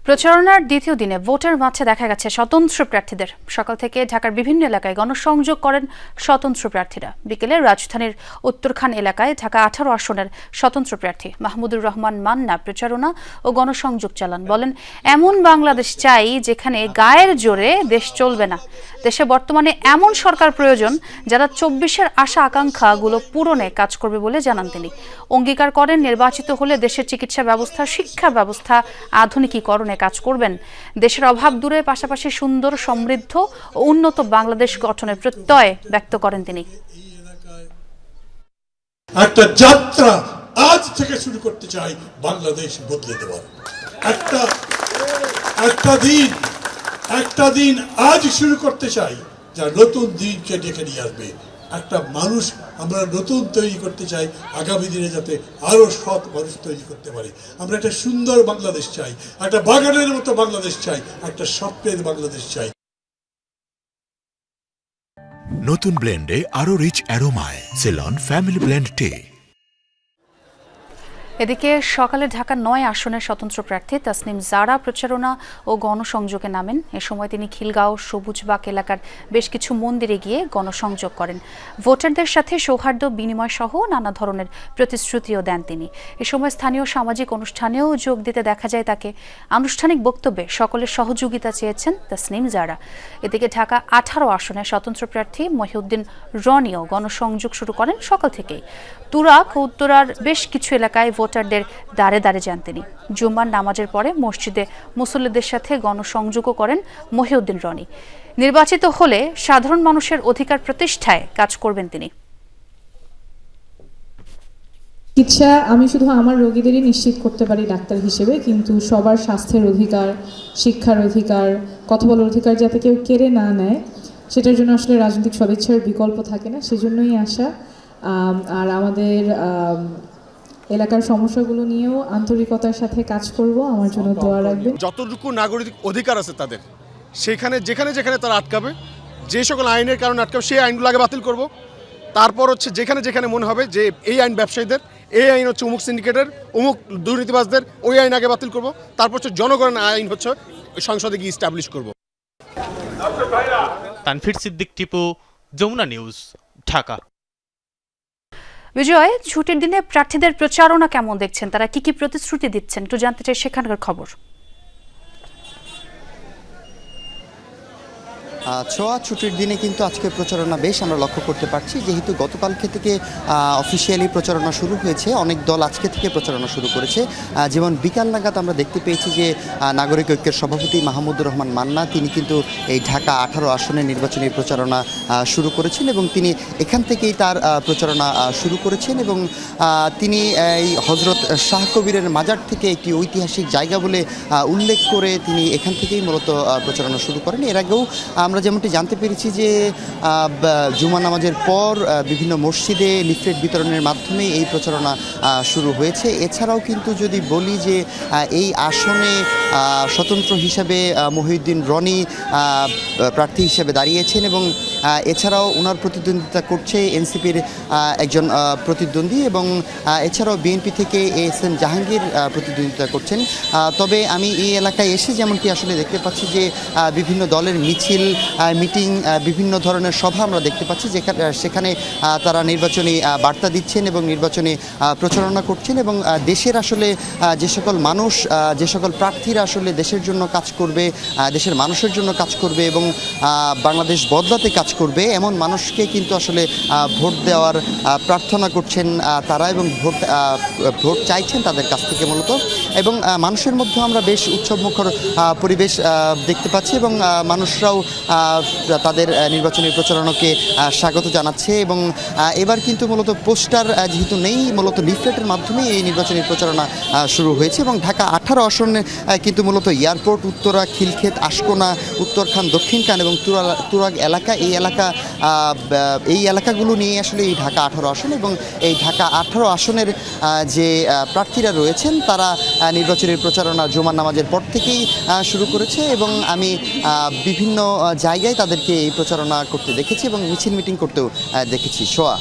প্রচারণার দ্বিতীয় দিনে ভোটের মাঠে দেখা গেছে স্বতন্ত্র প্রার্থীদের। সকাল থেকে ঢাকার বিভিন্ন এলাকায় গণসংযোগ করেন স্বতন্ত্র প্রার্থীরা। বিকেলে রাজধানীর উত্তরখান এলাকায় ঢাকা 18 আসনের স্বতন্ত্র প্রার্থী মাহমুদুর রহমান মান্না প্রচারণা ও গণসংযোগ চালান। বলেন, এমন বাংলাদেশ চাই যেখানে গায়ের জোরে দেশ চলবে না। দেশে বর্তমানে এমন সরকার প্রয়োজন যারা 24-এর আশা আকাঙ্ক্ষাগুলো পূরণে কাজ করবে বলে জানান তিনি। অঙ্গীকার করেন, নির্বাচিত হলে দেশের চিকিৎসা ব্যবস্থা, শিক্ষা ব্যবস্থা আধুনিকীকরণে কাজ করবেন। দেশের অভাব দূরের পাশাপাশি সুন্দর, সমৃদ্ধ ও উন্নত বাংলাদেশ গঠনের প্রত্যয় ব্যক্ত করেন তিনি। একটা যাত্রা আজ থেকে শুরু করতে চাই, বাংলাদেশ বদলে দেওয়ার একটা দিন আজ শুরু করতে চাই, যা নতুন দিনকে ডেকে নিয়ে আসবে। একটা মানুষ আমরা নতুন তৈরি করতে চাই, আগামী দিনে যাতে আরো সৎ মানুষ তৈরি করতে পারি। আমরা একটা সুন্দর বাংলাদেশ চাই, একটা বাগানের মতো বাংলাদেশ চাই, একটা স্বপ্নের বাংলাদেশ চাই। নতুন ব্লেন্ডে আরো রিচ অ্যারোমায় সেলন ফ্যামিলি ব্লেন্ড টে। এদিকে সকালে ঢাকা 9 আসনের স্বতন্ত্র প্রার্থী তাসনিম জারা প্রচারণা ও গণসংযোগে নামেন। এ সময় তিনি খিলগাঁও, সবুজবাগ এলাকার বেশ কিছু মন্দিরে গিয়ে গণসংযোগ করেন। ভোটারদের সাথে সৌহার্দ্য বিনিময় সহ নানা ধরনের প্রতিশ্রুতিও দেন তিনি। এ সময় স্থানীয় সামাজিক অনুষ্ঠানেও যোগ দিতে দেখা যায় তাকে। আনুষ্ঠানিক বক্তব্যে সকলের সহযোগিতা চেয়েছেন তাসনিম জারা। এদিকে ঢাকা 18 আসনের স্বতন্ত্র প্রার্থী মহিউদ্দিন রনিও গণসংযোগ শুরু করেন সকাল থেকেই। তুরাগ ও উত্তরার বেশ কিছু এলাকায় ভোটারদের দ্বারে দ্বারে যান তিনি। জুম্মার নামাজের পরে মসজিদে মুসল্লিদের সাথে গণসংযোগও করেন মহিউদ্দিন রনি। নির্বাচিত হলে সাধারণ মানুষের অধিকার প্রতিষ্ঠায় কাজ করবেন তিনি। চিকিৎসা আমি শুধু আমার রোগীদেরই নিশ্চিত করতে পারি ডাক্তার হিসেবে, কিন্তু সবার স্বাস্থ্যের অধিকার, শিক্ষার অধিকার, কথা বলার অধিকার যাতে কেউ কেড়ে না নেয়, সেটার জন্য আসলে রাজনৈতিক সদিচ্ছার বিকল্প থাকে না। সেজন্যই আসা। আর আমাদের এলাকার সমস্যাগুলো নিয়েও আন্তরিকতার সাথে কাজ করব। আমার জন্য দোয়া রাখবেন। যতটুকু নাগরিক অধিকার আছে তাদের, সেখানে যেখানে তারা আটকাবে, যে সকল আইনের কারণে আটকাবে, সেই আইনগুলো আগে বাতিল করব। তারপর হচ্ছে যেখানে মনে হবে যে এই আইন ব্যবসায়ীদের, এই আইন হচ্ছে অমুক সিন্ডিকেটের, অমুক দুর্নীতিবাজদের, ওই আইন আগে বাতিল করব। তারপর হচ্ছে জনগণের আইন হচ্ছে সংসদে গিয়ে স্টাবলিশ করব। তানভীর সিদ্দিক টিপু, যমুনা নিউজ, ঢাকা। বিজয়, ছুটির দিনে প্রার্থীদের প্রচারণা কেমন দেখছেন? তারা কি প্রতিশ্রুতি দিচ্ছেন একটু জানতে চাই সেখানকার খবর। ছোঁয়া ছুটির দিনে কিন্তু আজকে প্রচারণা বেশ আমরা লক্ষ্য করতে পারছি, যেহেতু গতকালকে থেকে অফিসিয়ালি প্রচারণা শুরু হয়েছে। অনেক দল আজকে থেকে প্রচারণা শুরু করেছে। যেমন বিকাল নাগাদ আমরা দেখতে পেয়েছি যে নাগরিক ঐক্যের সভাপতি মাহমুদুর রহমান মান্না তিনি কিন্তু এই ঢাকা 18 আসনে নির্বাচনী প্রচারণা শুরু করেছেন এবং তিনি এখান থেকেই তার প্রচারণা শুরু করেছেন এবং তিনি এই হজরত শাহ কবিরের মাজার থেকে একটি ঐতিহাসিক জায়গা বলে উল্লেখ করে তিনি এখান থেকেই মূলত প্রচারণা শুরু করেন। এর আগেও আমরা যেমনটি জানতে পেরেছি যে জুমা নামাজের পর বিভিন্ন মসজিদে লিফলেট বিতরণের মাধ্যমে এই প্রচারণা শুরু হয়েছে। এছাড়াও কিন্তু যদি বলি যে এই আসনে স্বতন্ত্র হিসাবে মহিউদ্দিন রনি প্রার্থী হিসেবে দাঁড়িয়েছেন এবং এছাড়াও ওনার প্রতিদ্বন্দ্বিতা করছে এনসিপির একজন প্রতিদ্বন্দ্বী এবং এছাড়াও বিএনপি থেকে এসএম জাহাঙ্গীর প্রতিদ্বন্দ্বিতা করছেন। তবে আমি এই এলাকায় এসে যেমনটি আসলে দেখতে পাচ্ছি যে বিভিন্ন দলের মিছিল, মিটিং, বিভিন্ন ধরনের সভা আমরা দেখতে পাচ্ছি, সেখানে তারা নির্বাচনী বার্তা দিচ্ছেন এবং নির্বাচনী প্রচারণা করছেন এবং দেশের আসলে যে সকল মানুষ, যে সকল প্রার্থীরা আসলে দেশের জন্য কাজ করবে, দেশের মানুষের জন্য কাজ করবে এবং বাংলাদেশ বদলাতে কাজ করবে, এমন মানুষকে কিন্তু আসলে ভোট দেওয়ার প্রার্থনা করছেন তারা এবং ভোট চাইছেন তাদের কাছ থেকে মূলত। এবং মানুষের মধ্যে আমরা বেশ উৎসবমুখর পরিবেশ দেখতে পাচ্ছি এবং মানুষরাও তাদের নির্বাচনী প্রচারণাকে স্বাগত জানাচ্ছে এবং এবার কিন্তু মূলত পোস্টার যেহেতু নেই, মূলত লিফলেটের মাধ্যমে এই নির্বাচনী প্রচারণা শুরু হয়েছে এবং ঢাকা 18 আসনে কিন্তু মূলত এয়ারপোর্ট, উত্তরা, খিলক্ষেত, আশকোনা, উত্তরখান, দক্ষিণখান এবং তুরাগ এলাকা, এই এলাকাগুলো নিয়ে আসলে এই ঢাকা 18 আসন এবং এই ঢাকা 18 আসনের যে প্রার্থীরা রয়েছেন তারা নির্বাচনী প্রচারণা জুমার নামাজের পর থেকেই শুরু করেছে এবং আমি বিভিন্ন জায়গায় তাদেরকে এই প্রচারণা করতে দেখেছি এবং মিছিল মিটিং করতেও দেখেছি। সোয়া।